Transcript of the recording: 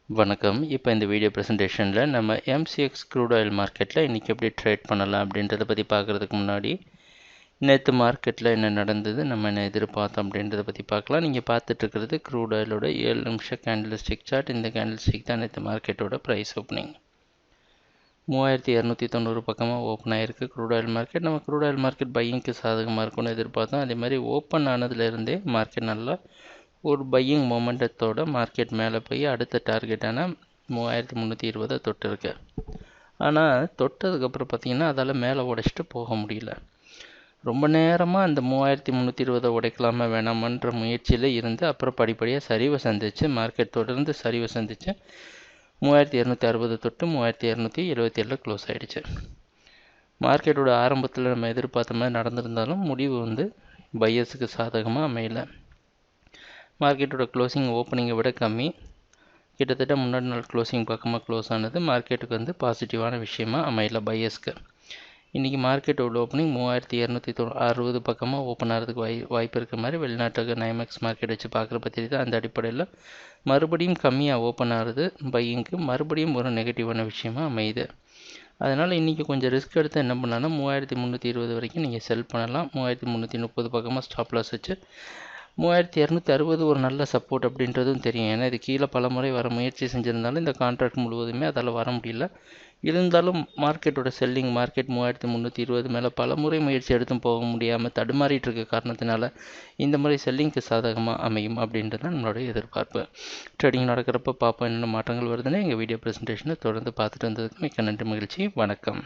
வணக்கம். இப்போ இந்த வீடியோ ப்ரெசன்டேஷனில் நம்ம எம்சிஎக்ஸ் க்ரூட் ஆயில் மார்க்கெட்டில் இன்றைக்கி எப்படி ட்ரேட் பண்ணலாம் அப்படின்றத பற்றி பார்க்குறதுக்கு முன்னாடி நேற்று மார்க்கெட்டில் என்ன நடந்தது, நம்ம என்ன எதிர்பார்த்தோம் அப்படின்றத பற்றி பார்க்கலாம். நீங்கள் பார்த்துட்ருக்கிறது க்ரூட் ஆயிலோட 7 நிமிஷம் கேண்டில்ஸ்டிக் சார்ட். இந்த கேண்டில்ஸ்டிக் தான் நேற்று மார்க்கெட்டோட ப்ரைஸ் ஓப்பனிங் 3290 பக்கமாக ஓப்பன் ஆகிருக்கு க்ரூட் ஆயில் மார்க்கெட். நம்ம க்ரூட் ஆயில் மார்க்கெட் பையிங்க்கு சாதகமாக இருக்கும்னு எதிர்பார்த்தோம். அதே மாதிரி ஓப்பன் ஆனதுலேருந்தே மார்க்கெட் நல்லா ஒரு பையிங் மொமெண்டத்தோட மார்க்கெட் மேலே போய் அடுத்த டார்கெட்டான 3320 தொட்டிருக்கு. ஆனால் தொட்டதுக்கப்புறம் பார்த்திங்கன்னா அதால் மேலே உடைச்சிட்டு போக முடியல. ரொம்ப நேரமாக அந்த 3320 உடைக்கலாமா வேணாமன்ற முயற்சியில் இருந்து அப்புறம் படிப்படியாக சரிவை சந்திச்சு மார்க்கெட் தொடர்ந்து சரிவை சந்திச்சு 3260 தொட்டு 3277 க்ளோஸ் ஆகிடுச்சு. மார்க்கெட்டோட ஆரம்பத்தில் நம்ம எதிர்பார்த்த மாதிரி நடந்திருந்தாலும் முடிவு பையர்ஸுக்கு சாதகமாக அமையலை. மார்க்கெட்டோட க்ளோசிங் ஓப்பனிங்கை விட கம்மி, கிட்டத்தட்ட முன்னாடி நாள் க்ளோசிங் பக்கமாக க்ளோஸ் ஆனது மார்க்கெட்டுக்கு பாசிட்டிவான விஷயமா அமையல பையர்ஸ்க்கு. இன்றைக்கி மார்க்கெட்டோட ஓப்பனிங் 3260 பக்கமாக ஓப்பன் ஆகிறதுக்கு வாய்ப்பு இருக்கிற மாதிரி வெளிநாட்டுக்கு நைமெக்ஸ் மார்க்கெட் வச்சு பார்க்குற பற்றி தான். அந்த அடிப்படையில் மறுபடியும் கம்மியாக ஓப்பன் ஆகிறது பையிங்க்கு மறுபடியும் ஒரு நெகட்டிவான விஷயமா அமையுது. அதனால் இன்றைக்கி கொஞ்சம் ரிஸ்க் எடுத்து என்ன பண்ணலான்னா 3320 வரைக்கும் நீங்கள் செல் பண்ணலாம். 3330 பக்கமாக ஸ்டாப் லாஸ் வச்சு 3260 ஒரு நல்ல சப்போர்ட் அப்படின்றதும் தெரியும். ஏன்னா இது கீழே பல முறை வர முயற்சி செஞ்சுருந்தாலும் இந்த கான்ட்ராக்ட் முழுவதுமே அதால் வர முடியல. இருந்தாலும் மார்க்கெட்டோட செல்லிங் மார்க்கெட் 3320 மேலே பல முறை முயற்சி எடுத்தும் போக முடியாமல் தடுமாறிட்டு இருக்க காரணத்தினால இந்த முறை செல்லிங்க்கு சாதகமாக அமையும் அப்படின்றது தான் நம்மளுடைய எதிர்பார்ப்பு. ட்ரேடிங் நடக்கிறப்ப பார்ப்போம் என்னென்ன மாற்றங்கள் வருதுன்னு. எங்கள் வீடியோ ப்ரெசன்டேஷனை தொடர்ந்து பார்த்துட்டு வந்ததுக்கு மிக்க நன்றி, மகிழ்ச்சி, வணக்கம்.